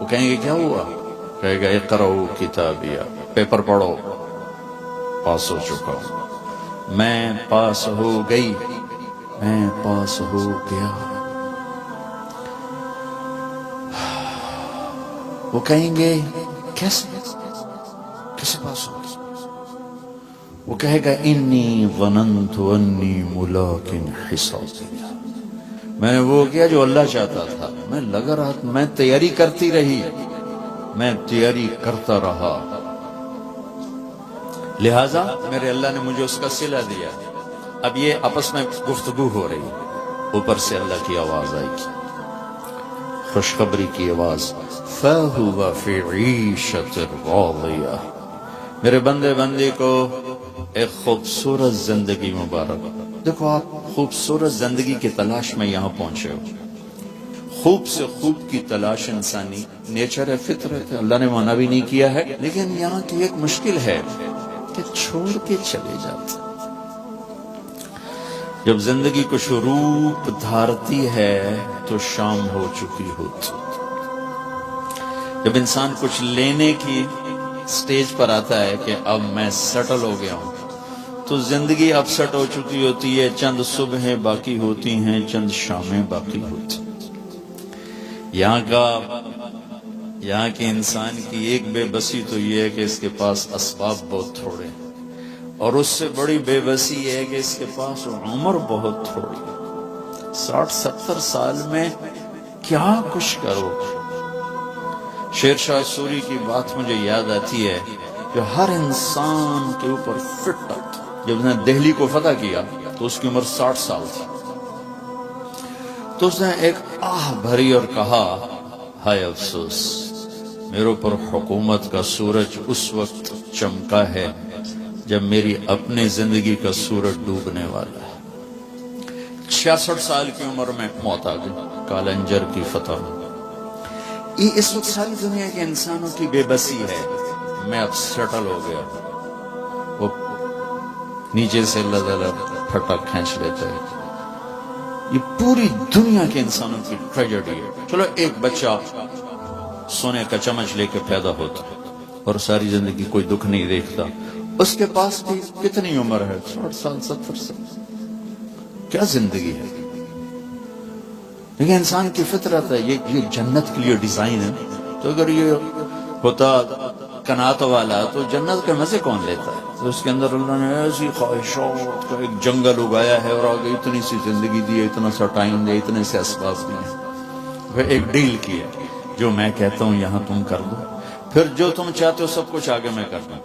وہ کہیں گے کیا ہوا؟ کہے گا اقرؤ کتابیہ، پیپر پڑھو، پاس ہو چکا ہوں، میں پاس ہو گئی، میں پاس ہو گیا۔ وہ کہیں گے کیسے پاس ہو؟ وہ کہے گا انی ظننت انی ملاق حسابیہ، میں نے وہ کیا جو اللہ چاہتا تھا، میں لگا رہا، میں تیاری کرتی رہی، میں تیاری کرتا رہا، لہٰذا میرے اللہ نے مجھے اس کا صلہ دیا۔ اب یہ آپس میں گفتگو ہو رہی، اوپر سے اللہ کی آواز آئی، خوشخبری کی آواز، فَهُوَ فِي عِيشَةٍ رَاضِيَةٍ، میرے بندے کو ایک خوبصورت زندگی مبارک۔ دیکھو آپ خوبصورت زندگی کی تلاش میں یہاں پہنچے ہو، خوب سے خوب کی تلاش انسانی نیچر ہے، فطرت ہے، اللہ نے منع بھی نہیں کیا ہے، لیکن یہاں کی ایک مشکل ہے کہ چھوڑ کے چلے جاتے۔ جب زندگی کچھ روپ دھارتی ہے تو شام ہو چکی ہوتی، جب انسان کچھ لینے کی سٹیج پر آتا ہے کہ اب میں سیٹل ہو گیا ہوں، تو زندگی اب سیٹ ہو چکی ہوتی ہے، چند صبحیں باقی ہوتی ہیں، چند شامیں باقی ہوتی ہیں۔ یہاں کے انسان کی ایک بے بسی تو یہ ہے کہ اس کے پاس اسباب بہت تھوڑے ہیں، اور اس سے بڑی بے بسی یہ ہے کہ اس کے پاس عمر بہت تھوڑی ہے۔ 60-70 سال میں کیا کچھ کرو؟ شیر شاہ سوری کی بات مجھے یاد آتی ہے، جو ہر انسان کے اوپر فٹ آتا۔ جب اس نے دہلی کو فتح کیا تو اس کی عمر 60 سال تھی، تو اس نے ایک آہ بھری اور کہا، ہائے افسوس، میرے اوپر حکومت کا سورج اس وقت چمکا ہے جب میری اپنی زندگی کا سورج ڈوبنے والا ہے۔ 66 سال کی عمر میں موت آ گئی کالنجر کی فتح میں۔ یہ اس وقت ساری دنیا کے انسانوں کی بے بسی ہے، میں اب سیٹل ہو گیا۔ وہ نیچے سے اللہ تعالیٰ پھٹا کھینچ لیتا ہے۔ یہ پوری دنیا کے انسانوں کی ٹریجڈی ہے۔ چلو ایک بچہ سونے کا چمچ لے کے پیدا ہوتا اور ساری زندگی کوئی دکھ نہیں دیکھتا، اس کے پاس بھی کتنی عمر ہے؟ 60 سال 70 سال، کیا زندگی ہے؟ لیکن انسان کی فطرت ہے، یہ جنت کے لیے ڈیزائن ہے۔ تو اگر یہ ہوتا قناعت والا تو جنت کے مزے کون لیتا ہے؟ تو اس کے اندر اللہ نے ایسی خواہشات کا ایک جنگل اگایا ہے، اور آگے اتنی سی زندگی دی ہے، اتنا سا ٹائم دیا، اتنے سے اسباب دیے، پھر ایک ڈیل کی ہے، جو میں کہتا ہوں یہاں تم کر دو، پھر جو تم چاہتے ہو سب کچھ آگے میں کر دوں۔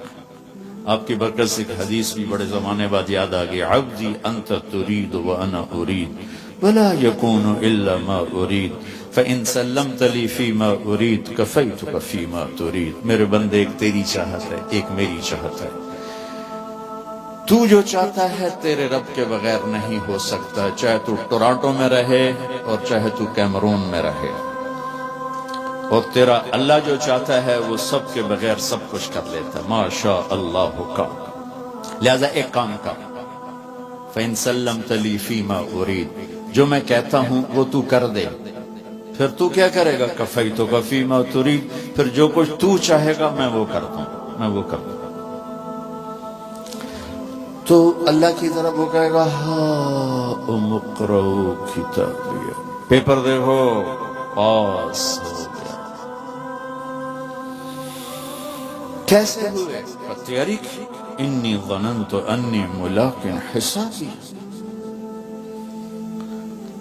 آپ کی برکت سے ایک حدیث بھی بڑے زمانے بعد یاد آ گئی، عبدی انت ترید وانا ارید ولا یکون الا ما ارید فان سلمت لی فیما ارید کفیتک فیما ترید۔ میرے بندے، ایک تیری چاہت ہے، ایک میری چاہت ہے، تو جو چاہتا ہے تیرے رب کے بغیر نہیں ہو سکتا، چاہے تو ٹورانٹو میں رہے اور چاہے تو کیمرون میں رہے، اور تیرا اللہ جو چاہتا ہے وہ سب کے بغیر سب کچھ کر لیتا ہے، ما شاء اللہ کا۔ لہذا ایک کام کر، فَإِن سَلَّمْتَ لِي فِيمَا أُرِيدُ، جو میں کہتا ہوں وہ تو کر دے، پھر تو کیا کرے گا؟ کَفَيْتُكَ فِيمَا تُرِيدُ، پھر جو کچھ تو چاہے گا میں وہ کرتا ہوں، میں وہ کرتا ہوں۔ تو اللہ کی طرف وہ کہے گا، ہاؤم اقرؤوا کتابیہ، پیپر دیکھو، پاس ہو گیا۔ کیسے ہوئے؟ تیاری کی، انی ظننت انی ملاق حسابی۔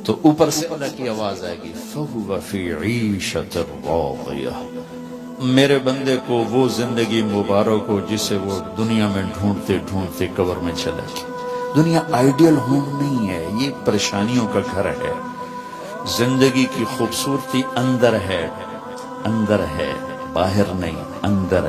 تو اوپر سے اللہ کی آواز آئے گی، فَهُوَ فِي عِيشَةٍ رَاضِيَةٍ، میرے بندے کو وہ زندگی مبارک ہو جسے وہ دنیا میں ڈھونڈتے ڈھونڈتے قبر میں چلا گیا۔ دنیا آئیڈیل ہوم نہیں ہے، یہ پریشانیوں کا گھر ہے۔ زندگی کی خوبصورتی اندر ہے، اندر ہے، باہر نہیں، اندر